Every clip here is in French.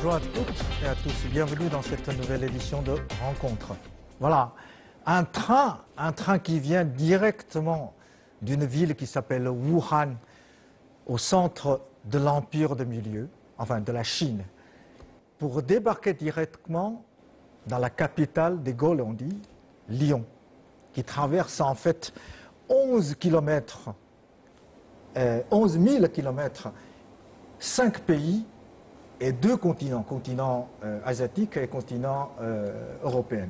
Bonjour à toutes et à tous, bienvenue dans cette nouvelle édition de Rencontre. Voilà, un train qui vient directement d'une ville qui s'appelle Wuhan, au centre de l'Empire de Milieu, enfin de la Chine, pour débarquer directement dans la capitale des Gaules, on dit, Lyon, qui traverse en fait 11 000 kilomètres, 5 pays et 2 continents, continent asiatique et continent européen.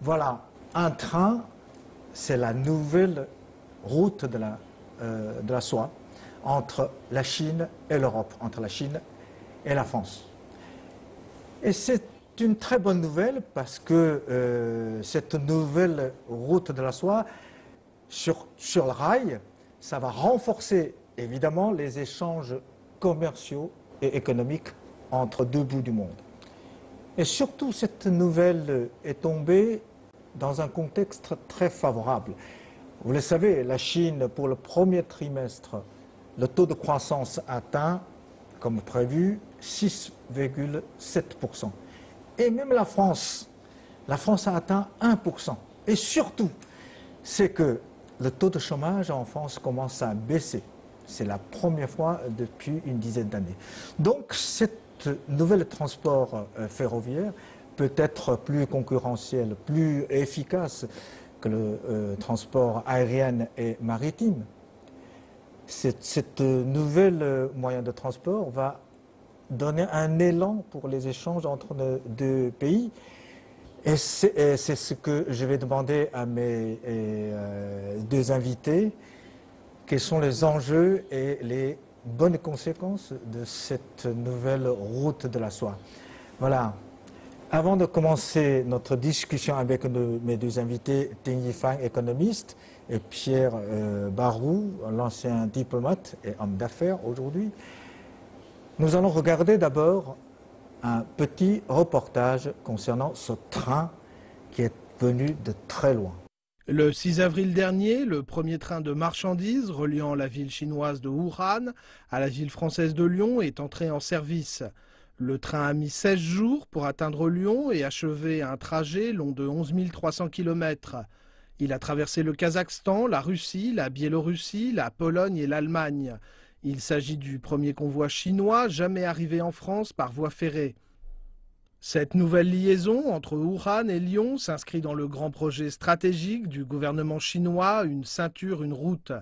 Voilà, un train, c'est la nouvelle route de la soie entre la Chine et l'Europe, entre la Chine et la France. Et c'est une très bonne nouvelle parce que cette nouvelle route de la soie sur le rail, ça va renforcer évidemment les échanges commerciaux et économiques entre deux bouts du monde. Et surtout, cette nouvelle est tombée dans un contexte très favorable. Vous le savez, la Chine, pour le premier trimestre, le taux de croissance atteint, comme prévu, 6,7%. Et même la France a atteint 1%. Et surtout, c'est que le taux de chômage en France commence à baisser. C'est la première fois depuis une dizaine d'années. Donc, cette nouvelle transport ferroviaire peut être plus concurrentiel, plus efficace que le transport aérien et maritime. Cette nouvelle moyen de transport va donner un élan pour les échanges entre nos deux pays. Et c'est ce que je vais demander à mes deux invités. Quels sont les enjeux et les bonnes conséquences de cette nouvelle route de la soie? Voilà. Avant de commencer notre discussion avec mes deux invités, Ting Yifan, économiste, et Pierre Barou, l'ancien diplomate et homme d'affaires aujourd'hui, nous allons regarder d'abord un petit reportage concernant ce train qui est venu de très loin. Le 6 avril dernier, le premier train de marchandises reliant la ville chinoise de Wuhan à la ville française de Lyon est entré en service. Le train a mis 16 jours pour atteindre Lyon et achever un trajet long de 11 300 km. Il a traversé le Kazakhstan, la Russie, la Biélorussie, la Pologne et l'Allemagne. Il s'agit du premier convoi chinois jamais arrivé en France par voie ferrée. Cette nouvelle liaison entre Wuhan et Lyon s'inscrit dans le grand projet stratégique du gouvernement chinois, une ceinture, une route.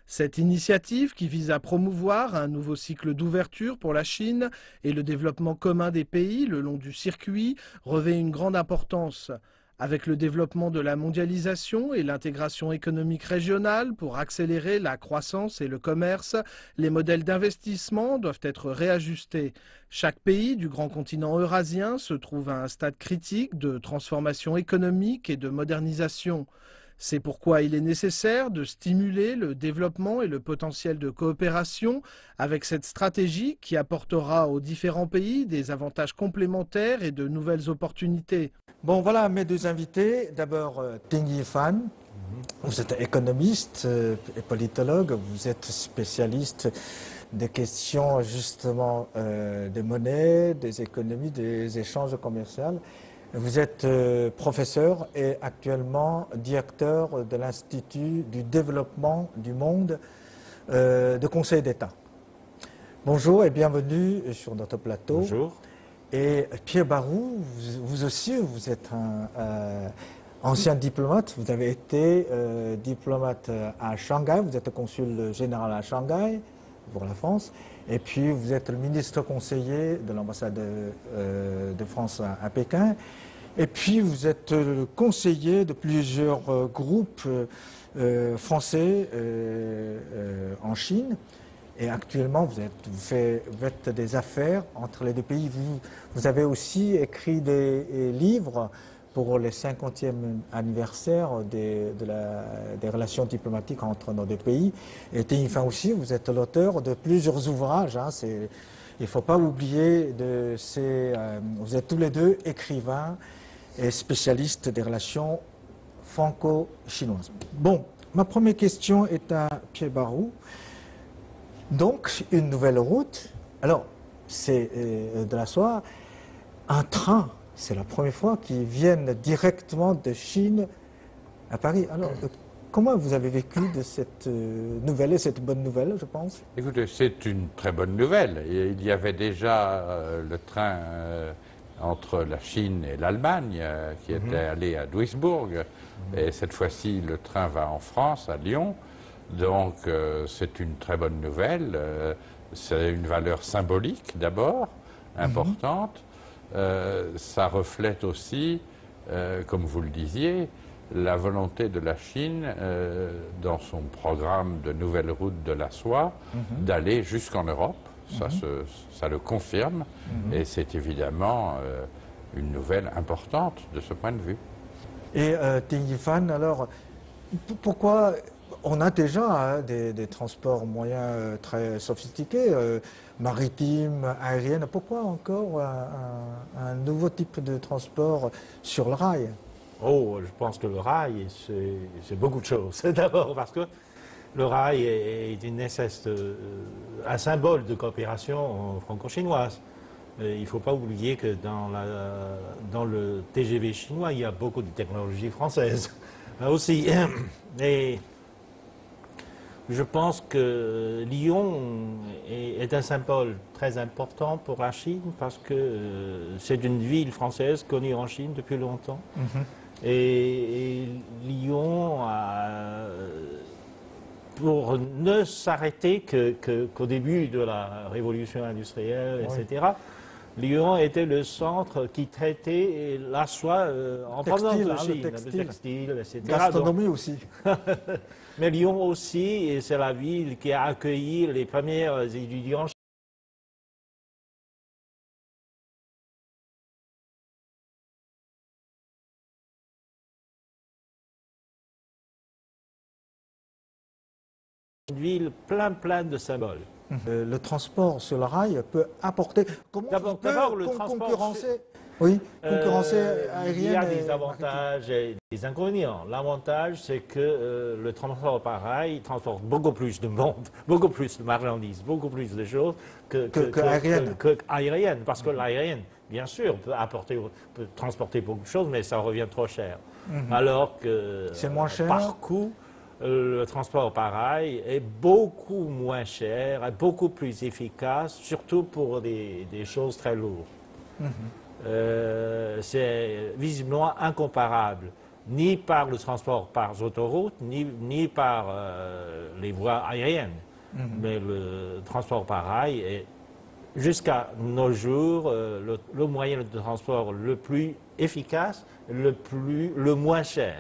Cette initiative, qui vise à promouvoir un nouveau cycle d'ouverture pour la Chine et le développement commun des pays le long du circuit, revêt une grande importance. Avec le développement de la mondialisation et l'intégration économique régionale pour accélérer la croissance et le commerce, les modèles d'investissement doivent être réajustés. Chaque pays du grand continent eurasien se trouve à un stade critique de transformation économique et de modernisation. C'est pourquoi il est nécessaire de stimuler le développement et le potentiel de coopération avec cette stratégie qui apportera aux différents pays des avantages complémentaires et de nouvelles opportunités. Bon, voilà mes deux invités. D'abord, Ting Yifan, vous êtes économiste et politologue, vous êtes spécialiste des questions justement des monnaies, des économies, des échanges commerciaux. Vous êtes professeur et actuellement directeur de l'Institut du développement du monde de Conseil d'État. Bonjour et bienvenue sur notre plateau. Bonjour. Et Pierre Barou, vous aussi, vous êtes un ancien diplomate. Vous avez été diplomate à Shanghai, vous êtes consul général à Shanghai pour la France. Et puis vous êtes le ministre conseiller de l'ambassade de France à Pékin. Et puis vous êtes le conseiller de plusieurs groupes français en Chine. Et actuellement, vous faites des affaires entre les deux pays. Vous avez aussi écrit des livres pour le 50e anniversaire des relations diplomatiques entre nos deux pays. Et Ting Yifan aussi, vous êtes l'auteur de plusieurs ouvrages. Hein, il ne faut pas oublier vous êtes tous les deux écrivains et spécialistes des relations franco-chinoises. Bon, ma première question est à Pierre Barou. Donc, une nouvelle route, alors c'est de la soie, un train, c'est la première fois qu'ils viennent directement de Chine à Paris. Alors, comment vous avez vécu de cette nouvelle et cette bonne nouvelle, je pense? Écoutez, c'est une très bonne nouvelle. Il y avait déjà le train entre la Chine et l'Allemagne qui était allé à Duisbourg. Et cette fois-ci, le train va en France, à Lyon. Donc, c'est une très bonne nouvelle. C'est une valeur symbolique, d'abord, importante. Ça reflète aussi, comme vous le disiez, la volonté de la Chine, dans son programme de nouvelle route de la soie, d'aller jusqu'en Europe. Ça le confirme, et c'est évidemment une nouvelle importante de ce point de vue. Et Ding Yifan, alors, pourquoi on a déjà des transports moyens très sophistiqués, maritimes, aériens, pourquoi encore un nouveau type de transport sur le rail? Oh, je pense que le rail, c'est beaucoup de choses. D'abord parce que le rail est un symbole de coopération franco-chinoise. Il ne faut pas oublier que dans le TGV chinois, il y a beaucoup de technologies françaises aussi. Et je pense que Lyon est un symbole très important pour la Chine parce que c'est une ville française connue en Chine depuis longtemps. Et Lyon pour ne s'arrêter qu'au début de la révolution industrielle, etc., Lyon était le centre qui traitait la soie en provenance de Chine, le textile, etc. Gastronomie aussi. Mais Lyon aussi, et c'est la ville qui a accueilli les premiers étudiants une ville plein de symboles. Le transport sur le rail peut apporter... Comment D'abord, le transport... concurrencer concurrencer aérien. Il y a des avantages et des inconvénients. L'avantage, c'est que le transport par rail transporte beaucoup plus de monde, beaucoup plus de marchandises, beaucoup plus de choses que aérienne. Parce que l'aérienne, bien sûr, peut transporter beaucoup de choses, mais ça revient trop cher. Alors que c'est moins cher. Par coût, le transport par rail est beaucoup moins cher, est beaucoup plus efficace, surtout pour des choses très lourdes. C'est visiblement incomparable, ni par le transport par autoroute, ni par les voies aériennes. Mais le transport par rail est, jusqu'à nos jours, le moyen de transport le plus efficace, le moins cher.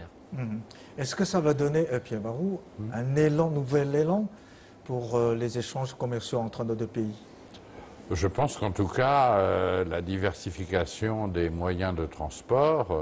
Est-ce que ça va donner, Pierre Barou, un nouvel élan pour les échanges commerciaux entre nos deux pays? Je pense qu'en tout cas, la diversification des moyens de transport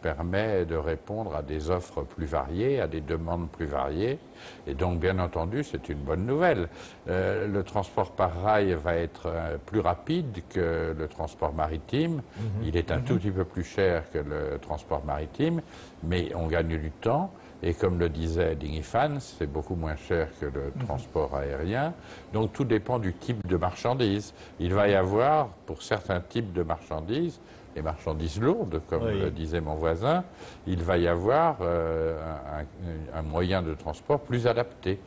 permet de répondre à des offres plus variées, à des demandes plus variées. Et donc, bien entendu, c'est une bonne nouvelle. Le transport par rail va être plus rapide que le transport maritime. Il est un tout petit peu plus cher que le transport maritime, mais on gagne du temps. Et comme le disait Ding Yifan, c'est beaucoup moins cher que le transport aérien. Donc tout dépend du type de marchandises. Il va y avoir, pour certains types de marchandises, les marchandises lourdes, comme le disait mon voisin, il va y avoir un moyen de transport plus adapté.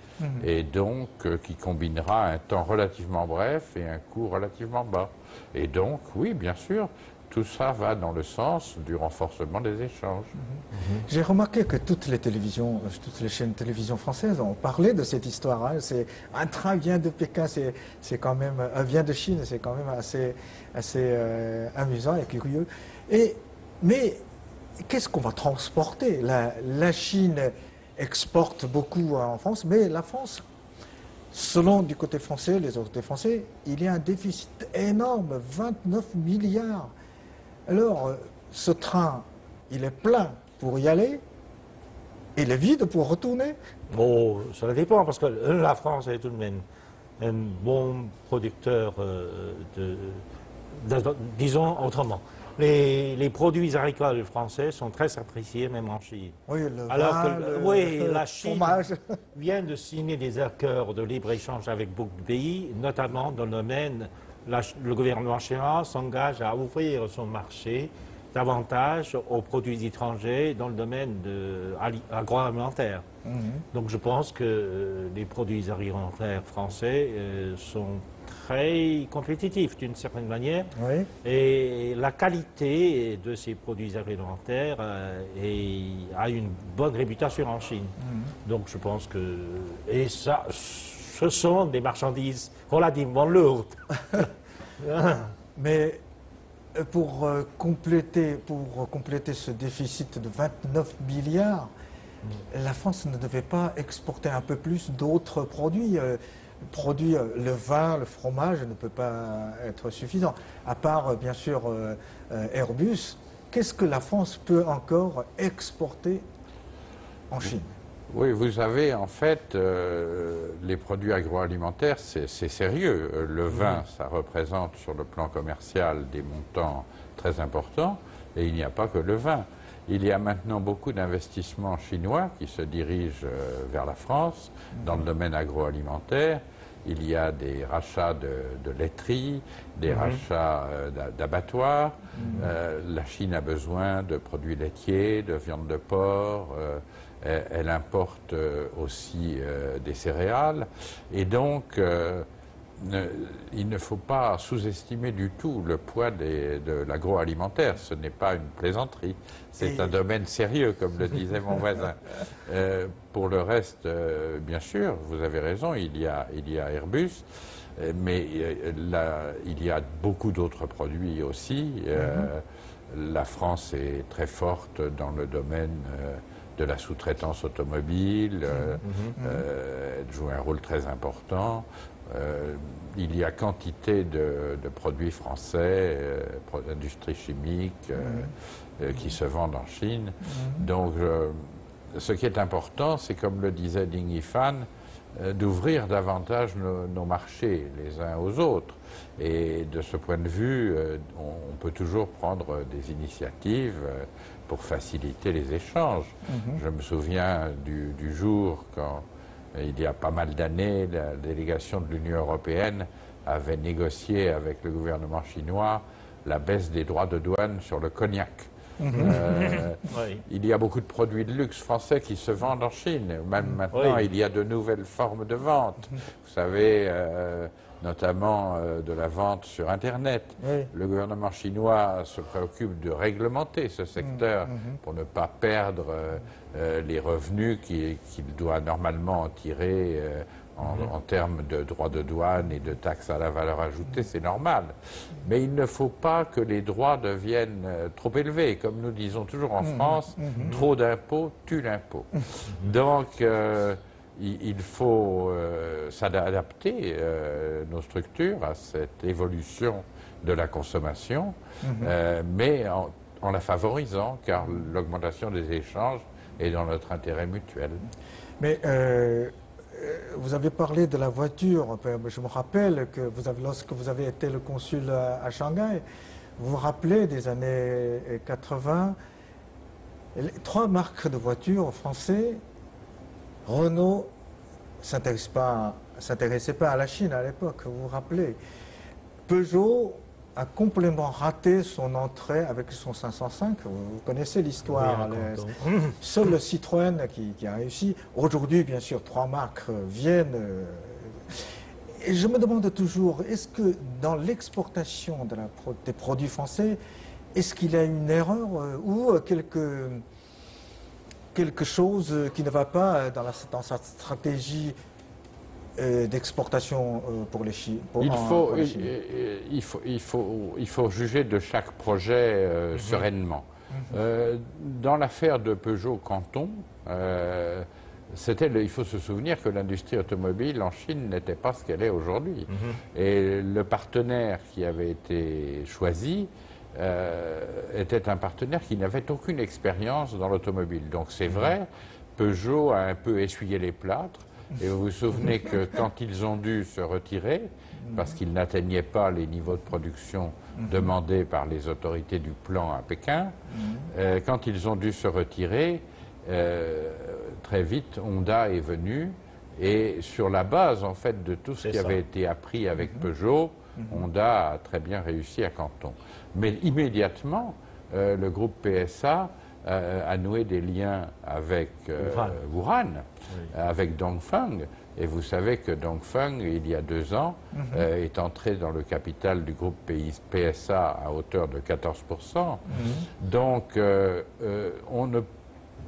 Et donc qui combinera un temps relativement bref et un coût relativement bas. Et donc, oui, bien sûr, tout ça va dans le sens du renforcement des échanges. J'ai remarqué que toutes les chaînes de télévision françaises ont parlé de cette histoire. Hein. C'est un train vient de Pékin, c'est quand même vient de Chine, c'est quand même assez amusant et curieux. Mais qu'est-ce qu'on va transporter? La Chine exporte beaucoup en France, mais la France, selon du côté français, les autorités françaises, il y a un déficit énorme, 29 milliards. Alors, ce train, il est plein pour y aller, et il est vide pour retourner? Bon, ça dépend, parce que la France est tout de même un bon producteur disons autrement. Les produits agricoles français sont très appréciés, même en Chine. Oui, la Chine vient de signer des accords de libre-échange avec beaucoup de pays, notamment dans le domaine le gouvernement chinois s'engage à ouvrir son marché davantage aux produits étrangers dans le domaine agroalimentaire. Donc je pense que les produits agroalimentaires français sont très compétitifs d'une certaine manière. Oui. Et la qualité de ces produits agroalimentaires a une bonne réputation en Chine. Donc je pense que... Et ça, ce sont des marchandises relativement lourdes. Mais pour compléter ce déficit de 29 milliards, la France ne devait pas exporter un peu plus d'autres produits. Le vin, le fromage ne peut pas être suffisant. À part, bien sûr, Airbus, qu'est-ce que la France peut encore exporter en Chine? Oui, vous savez, en fait, les produits agroalimentaires, c'est sérieux. Le vin, ça représente sur le plan commercial des montants très importants, et il n'y a pas que le vin. Il y a maintenant beaucoup d'investissements chinois qui se dirigent vers la France dans le domaine agroalimentaire. Il y a des rachats de laiteries, des rachats d'abattoirs. La Chine a besoin de produits laitiers, de viande de porc. Elle importe aussi des céréales. Et donc, il ne faut pas sous-estimer du tout le poids de l'agroalimentaire. Ce n'est pas une plaisanterie. C'est un domaine sérieux, comme le disait mon voisin. Pour le reste, bien sûr, vous avez raison, il y a Airbus, mais il y a beaucoup d'autres produits aussi. La France est très forte dans le domaine de la sous-traitance automobile. Elle joue un rôle très important. Il y a quantité de produits français, d'industrie chimique qui se vendent en Chine. Donc, ce qui est important, c'est, comme le disait Ding Yifan, d'ouvrir davantage nos marchés les uns aux autres. Et de ce point de vue, on peut toujours prendre des initiatives pour faciliter les échanges. Je me souviens du jour quand, il y a pas mal d'années, la délégation de l'Union européenne avait négocié avec le gouvernement chinois la baisse des droits de douane sur le cognac. Il y a beaucoup de produits de luxe français qui se vendent en Chine. Même maintenant, il y a de nouvelles formes de vente. Vous savez, notamment de la vente sur Internet. Le gouvernement chinois se préoccupe de réglementer ce secteur pour ne pas perdre les revenus qu'il doit normalement en tirer en termes de droits de douane et de taxes à la valeur ajoutée, c'est normal. Mais il ne faut pas que les droits deviennent trop élevés. Comme nous disons toujours en France, trop d'impôts tue l'impôt. Donc, il faut s'adapter nos structures à cette évolution de la consommation, mais en la favorisant, car l'augmentation des échanges est dans notre intérêt mutuel. Mais vous avez parlé de la voiture. Je me rappelle que lorsque vous avez été le consul à Shanghai, vous vous rappelez des années 80, les 3 marques de voitures françaises. Renault s'intéressait pas à la Chine à l'époque, vous vous rappelez. Peugeot a complètement raté son entrée avec son 505. Vous connaissez l'histoire. Seul le Citroën qui a réussi. Aujourd'hui, bien sûr, 3 marques viennent. Et je me demande toujours, est-ce que dans l'exportation des produits français, est-ce qu'il y a une erreur ou quelque chose qui ne va pas dans sa stratégie d'exportation pour les Chine. Il faut juger de chaque projet sereinement. Dans l'affaire de Peugeot-Canton, il faut se souvenir que l'industrie automobile en Chine n'était pas ce qu'elle est aujourd'hui. Et le partenaire qui avait été choisi était un partenaire qui n'avait aucune expérience dans l'automobile. Donc c'est vrai, Peugeot a un peu essuyé les plâtres. Et vous vous souvenez que quand ils ont dû se retirer, parce qu'ils n'atteignaient pas les niveaux de production demandés par les autorités du plan à Pékin, quand ils ont dû se retirer, très vite, Honda est venu. Et sur la base, en fait, de tout ce qui avait été appris avec Peugeot, Honda a très bien réussi à Canton. Mais immédiatement, le groupe PSA a noué des liens avec Wuhan, avec Dongfeng. Et vous savez que Dongfeng, il y a 2 ans, est entré dans le capital du groupe PSA à hauteur de 14%. Donc, on ne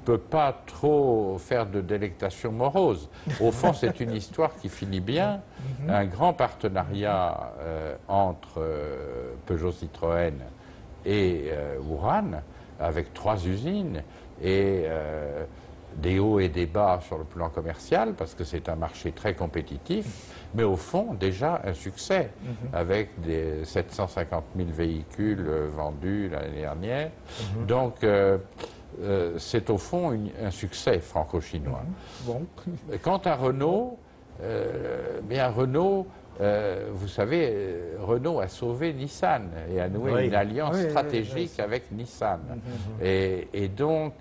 peut pas trop faire de délectation morose. Au fond, c'est une histoire qui finit bien. Un grand partenariat entre Peugeot Citroën et Wuhan, avec 3 usines, et des hauts et des bas sur le plan commercial, parce que c'est un marché très compétitif, mais au fond, déjà un succès, avec des 750 000 véhicules vendus l'année dernière. Donc, c'est au fond un succès franco-chinois. Quant à Renault, Renault, vous savez, Renault a sauvé Nissan et a noué une alliance stratégique avec Nissan. Et donc...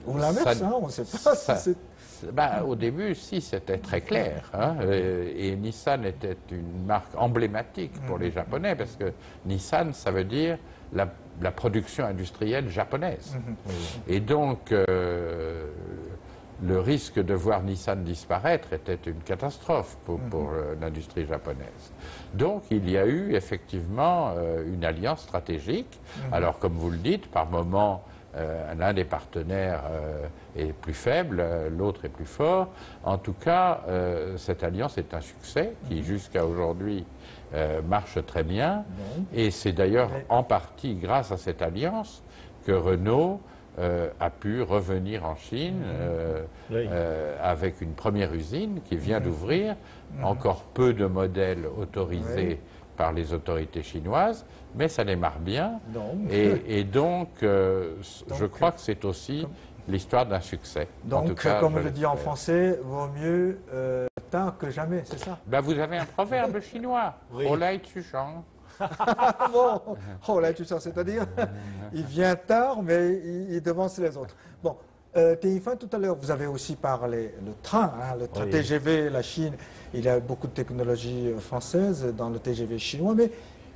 on l'inverse, on ne sait pas. Au début, si, c'était très clair. Hein, et Nissan était une marque emblématique pour les Japonais, parce que Nissan, ça veut dire la production industrielle japonaise. Et donc, le risque de voir Nissan disparaître était une catastrophe pour l'industrie japonaise. Donc, il y a eu effectivement une alliance stratégique. Alors, comme vous le dites, par moment, l'un des partenaires est plus faible, l'autre est plus fort. En tout cas, cette alliance est un succès qui, jusqu'à aujourd'hui, marche très bien. Et c'est d'ailleurs en partie grâce à cette alliance que Renault a pu revenir en Chine avec une première usine qui vient d'ouvrir, encore peu de modèles autorisés par les autorités chinoises, mais ça démarre bien. Et donc, je crois que c'est aussi l'histoire d'un succès. Donc, en tout cas, comme on le dit en français, vaut mieux tard que jamais, c'est ça? Vous avez un proverbe chinois, Olai Tu Shang. Bon, Olai Tu Shang, c'est-à-dire, il vient tard, mais il devance les autres. Bon, Téifan, tout à l'heure, vous avez aussi parlé le train, le train TGV, la Chine. Il y a beaucoup de technologies françaises dans le TGV chinois, mais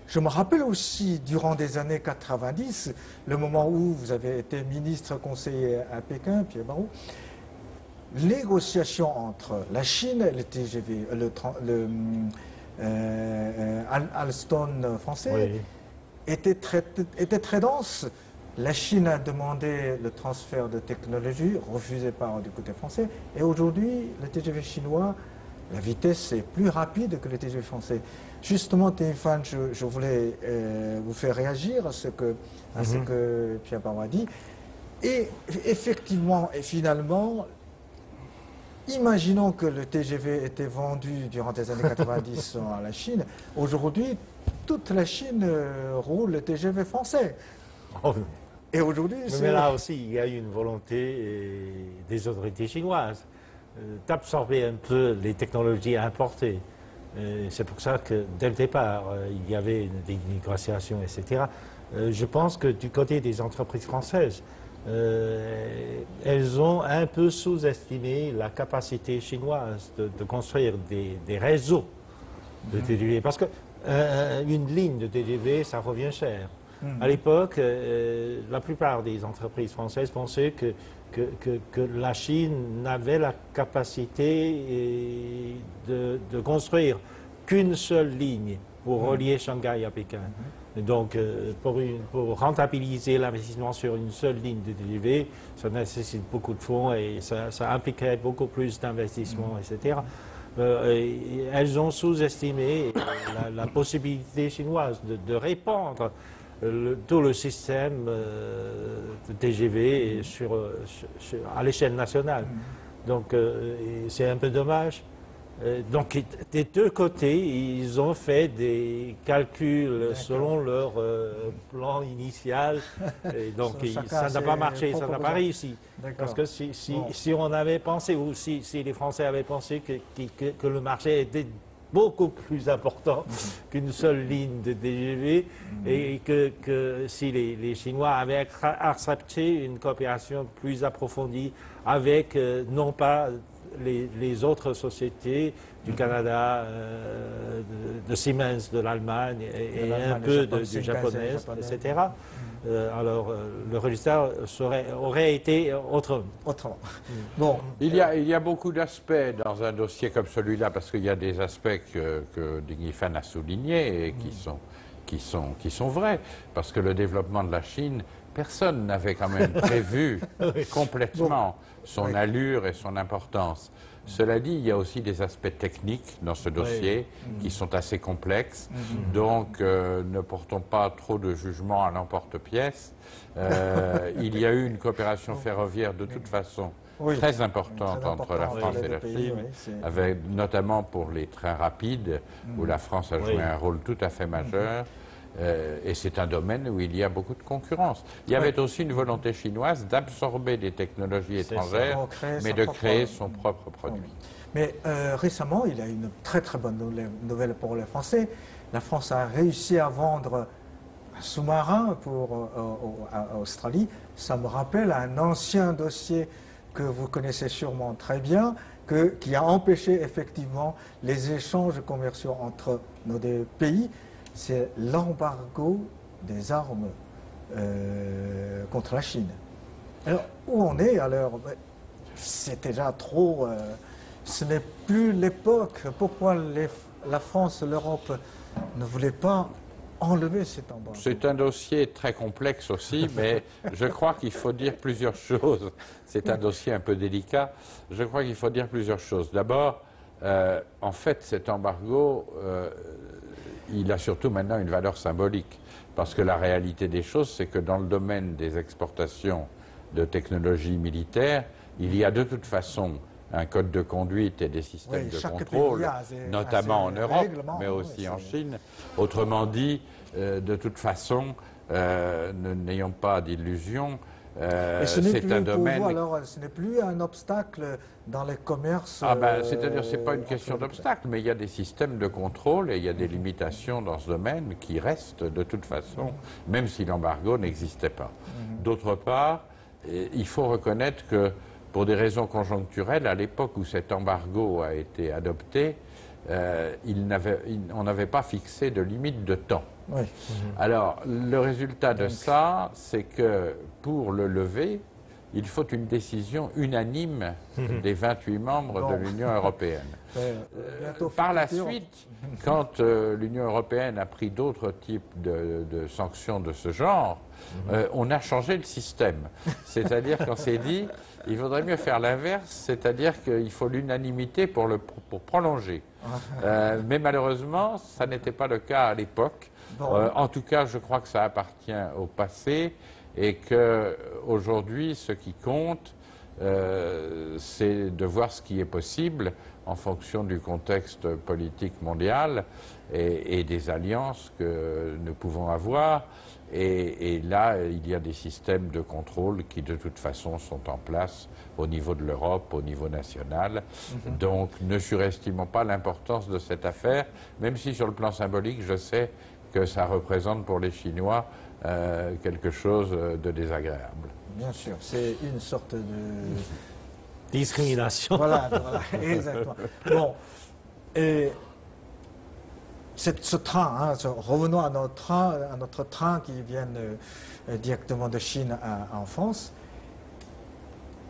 je me rappelle aussi, durant des années 90, le moment où vous avez été ministre conseiller à Pékin, Pierre Barrou, négociation entre la Chine et le TGV, Alstom français, était très dense. La Chine a demandé le transfert de technologie, refusé par du côté français. Et aujourd'hui, le TGV chinois, la vitesse est plus rapide que le TGV français. Justement, Téifan, je voulais vous faire réagir à ce que Pierre Barrou a dit. Et effectivement, et finalement, imaginons que le TGV était vendu durant les années 90 à la Chine. Aujourd'hui, toute la Chine roule le TGV français. Et aujourd'hui, mais là aussi, il y a eu une volonté des autorités chinoises d'absorber un peu les technologies importées. C'est pour ça que, dès le départ, il y avait des négociations, etc. Je pense que du côté des entreprises françaises, elles ont un peu sous-estimé la capacité chinoise de construire des réseaux de TGV. Parce qu'une ligne de TGV, ça revient cher. À l'époque, la plupart des entreprises françaises pensaient que la Chine n'avait la capacité de construire qu'une seule ligne pour relier Shanghai à Pékin. Donc, pour rentabiliser l'investissement sur une seule ligne de TGV, ça nécessite beaucoup de fonds et ça impliquerait beaucoup plus d'investissements, etc. Elles ont sous-estimé la possibilité chinoise de répandre tout le système de TGV à l'échelle nationale. Donc, c'est un peu dommage. Donc, des deux côtés, ils ont fait des calculs selon leur plan initial. Et donc, ça n'a pas marché, ça n'a pas réussi. Parce que si on avait pensé, ou si les Français avaient pensé que le marché était beaucoup plus important qu'une seule ligne de TGV et que si les Chinois avaient accepté une coopération plus approfondie avec non pas les autres sociétés du Canada, de Siemens, de l'Allemagne et un peu du japonais, etc. Alors le résultat aurait été autrement. Bon. Il y a beaucoup d'aspects dans un dossier comme celui-là, parce qu'il y a des aspects que Ding Yifan a soulignés et qui sont vrais, parce que le développement de la Chine, personne n'avait quand même prévu complètement son allure et son importance. Cela dit, il y a aussi des aspects techniques dans ce dossier qui sont assez complexes, donc ne portons pas trop de jugement à l'emporte-pièce. Il y a eu une coopération ferroviaire de toute façon très importante entre la France et la Chine, avec, notamment pour les trains rapides, où la France a joué un rôle tout à fait majeur. Et c'est un domaine où il y a beaucoup de concurrence. Il y avait aussi une volonté chinoise d'absorber des technologies étrangères, mais de créer son propre produit. Mais récemment, il y a une très très bonne nouvelle pour les Français. La France a réussi à vendre un sous-marin à Australie. Ça me rappelle un ancien dossier que vous connaissez sûrement très bien, qui a empêché effectivement les échanges commerciaux entre nos deux pays. C'est l'embargo des armes contre la Chine. Alors, où on est alors? C'est déjà trop... ce n'est plus l'époque. Pourquoi la France, l'Europe ne voulaient pas enlever cet embargo? C'est un dossier très complexe aussi, mais je crois qu'il faut dire plusieurs choses. C'est un dossier un peu délicat. Je crois qu'il faut dire plusieurs choses. D'abord, en fait, cet embargo... il a surtout maintenant une valeur symbolique, parce que la réalité des choses, c'est que dans le domaine des exportations de technologies militaires, il y a de toute façon un code de conduite et des systèmes de contrôle, notamment en Europe, mais aussi en Chine. Autrement dit, de toute façon, n'ayons pas d'illusions. C'est un domaine. Vous, alors, ce n'est plus un obstacle dans les commerces. C'est-à-dire, c'est pas une question d'obstacle, mais il y a des systèmes de contrôle et il y a des limitations dans ce domaine qui restent de toute façon, même si l'embargo n'existait pas. D'autre part, il faut reconnaître que pour des raisons conjoncturelles, à l'époque où cet embargo a été adopté, on n'avait pas fixé de limite de temps. Alors, le résultat de ça, c'est que pour le lever, il faut une décision unanime des 28 membres de l'Union européenne. Par la suite, quand l'Union européenne a pris d'autres types de sanctions de ce genre, on a changé le système. C'est-à-dire qu'on s'est dit, il vaudrait mieux faire l'inverse, c'est-à-dire qu'il faut l'unanimité pour prolonger. Mais malheureusement, ça n'était pas le cas à l'époque. En tout cas, je crois que ça appartient au passé et qu'aujourd'hui, ce qui compte, c'est de voir ce qui est possible en fonction du contexte politique mondial et des alliances que nous pouvons avoir. Et là, il y a des systèmes de contrôle qui, de toute façon, sont en place au niveau de l'Europe, au niveau national. Donc, ne surestimons pas l'importance de cette affaire, même si, sur le plan symbolique, je sais que ça représente pour les Chinois quelque chose de désagréable. Bien sûr, c'est une sorte de... discrimination. Voilà, exactement. Bon, et ce train, revenons à notre train qui vient directement de Chine en France.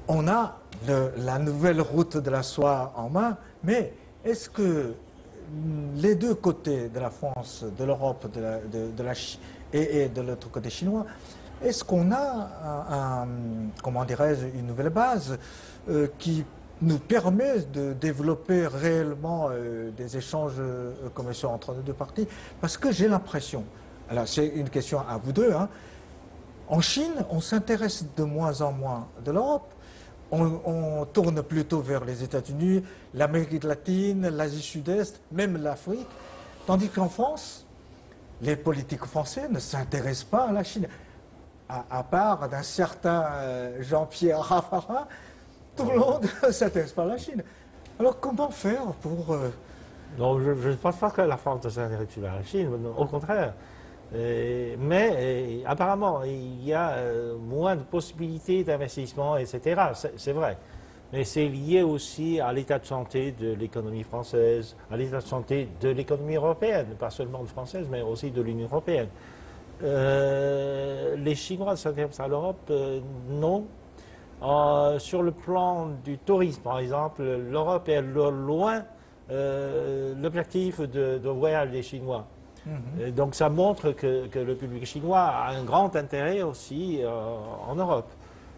On a la nouvelle route de la soie en main, mais est-ce que les deux côtés de la France, de l'Europe, de la Chine et de l'autre côté chinois, est-ce qu'on a comment dirais-je, une nouvelle base qui nous permet de développer réellement des échanges commerciaux entre nos deux parties? Parce que j'ai l'impression, alors c'est une question à vous deux, en Chine, on s'intéresse de moins en moins de l'Europe. On tourne plutôt vers les États-Unis, l'Amérique latine, l'Asie sud-est, même l'Afrique. Tandis qu'en France, les politiques français ne s'intéressent pas à la Chine. À part d'un certain Jean-Pierre Raffarin, tout le monde ne s'intéresse pas à la Chine. Alors comment faire pour... Non, je ne pense pas que la France ne s'intéresse pas à la Chine, au contraire. Mais apparemment, il y a moins de possibilités d'investissement, etc. C'est vrai. mais c'est lié aussi à l'état de santé de l'économie française, à l'état de santé de l'économie européenne, pas seulement française, mais aussi de l'Union européenne. Les Chinois s'intéressent à l'Europe? Non. Sur le plan du tourisme, par exemple, l'Europe est loin l'objectif de voyage des Chinois. Donc ça montre que le public chinois a un grand intérêt aussi en Europe.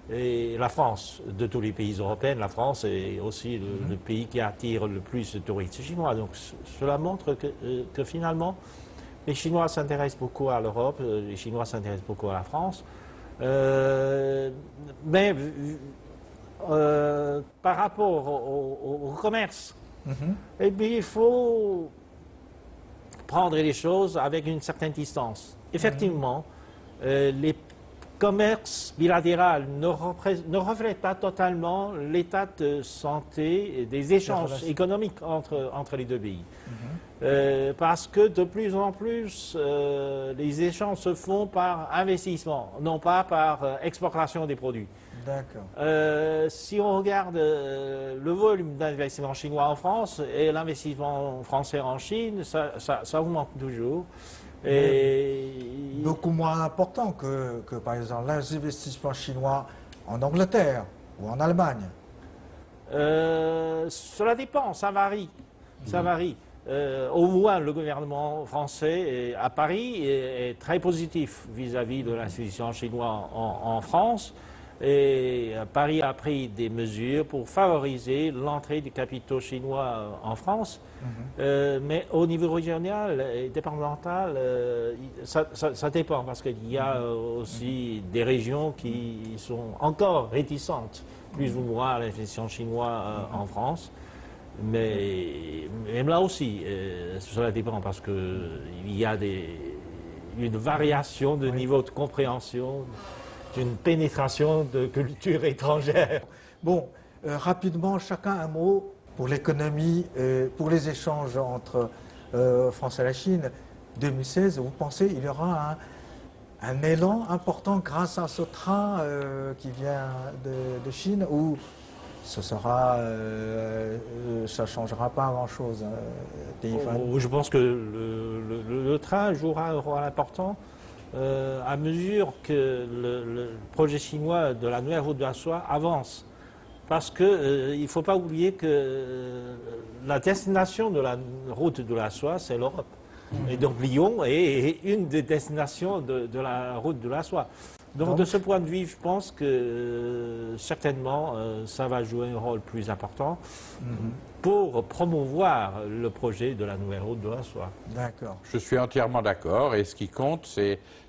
Et la France, de tous les pays européens, la France est aussi le pays qui attire le plus de touristes chinois. Donc cela montre que finalement, les Chinois s'intéressent beaucoup à l'Europe, les Chinois s'intéressent beaucoup à la France. Mais par rapport au commerce, eh bien, il faut prendre les choses avec une certaine distance. Effectivement, les commerces bilatéraux ne reflètent pas totalement l'état de santé des échanges économiques entre les deux pays. Parce que de plus en plus, les échanges se font par investissement, non pas par exportation des produits. D'accord. Si on regarde le volume d'investissement chinois en France et l'investissement français en Chine, ça augmente toujours. Et beaucoup moins important que par exemple l'investissement chinois en Angleterre ou en Allemagne. Cela dépend, ça varie. Ça varie. Au moins, le gouvernement français à Paris est très positif vis-à-vis de l'investissement chinois en France. Et Paris a pris des mesures pour favoriser l'entrée des capitaux chinois en France. Mais au niveau régional et départemental, ça dépend parce qu'il y a aussi des régions qui sont encore réticentes, plus ou moins, à l'investissement chinois en France. Mais même là aussi, cela dépend parce qu'il y a une variation de niveau de compréhension, d'une pénétration de culture étrangère. Bon, rapidement, chacun un mot pour l'économie, pour les échanges entre France et la Chine. 2016, vous pensez qu'il y aura un élan important grâce à ce train qui vient de Chine ou ce sera, ça ne changera pas grand-chose? Je pense que le train jouera un rôle important. À mesure que le projet chinois de la nouvelle route de la soie avance. Parce qu'il ne faut pas oublier que la destination de la route de la soie, c'est l'Europe. Et donc Lyon est une des destinations de la route de la soie. Donc de ce point de vue, je pense que certainement, ça va jouer un rôle plus important pour promouvoir le projet de la nouvelle route de la soie. D'accord. Je suis entièrement d'accord et ce qui compte,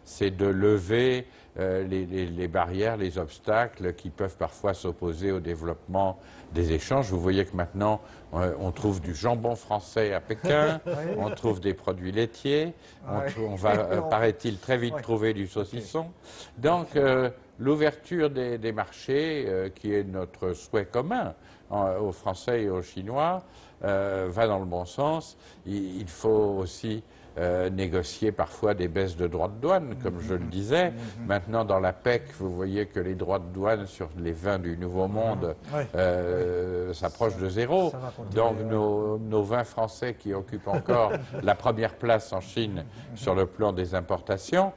c'est de lever les barrières, les obstacles qui peuvent parfois s'opposer au développement des échanges. Vous voyez que maintenant, on trouve du jambon français à Pékin, on trouve des produits laitiers, on va, paraît-il, très vite trouver du saucisson. Donc, l'ouverture des marchés, qui est notre souhait commun aux Français et aux Chinois, va dans le bon sens. Il faut aussi négocier parfois des baisses de droits de douane, comme je le disais. Maintenant, dans la PEC, vous voyez que les droits de douane sur les vins du Nouveau Monde s'approchent de zéro. Donc nos vins français qui occupent encore la première place en Chine sur le plan des importations,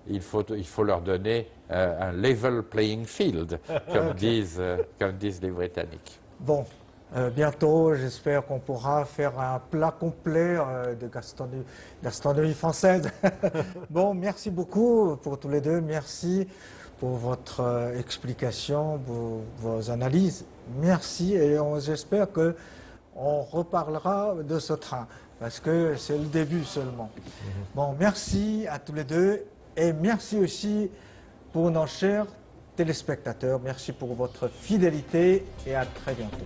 il faut leur donner un level playing field, comme disent les Britanniques. Bon. Bientôt, j'espère qu'on pourra faire un plat complet de gastronomie française. Bon, merci beaucoup pour tous les deux. Merci pour votre explication, pour vos analyses. Merci et j'espère qu'on reparlera de ce train parce que c'est le début seulement. Bon, merci à tous les deux et merci aussi pour nos chers téléspectateurs. Merci pour votre fidélité et à très bientôt.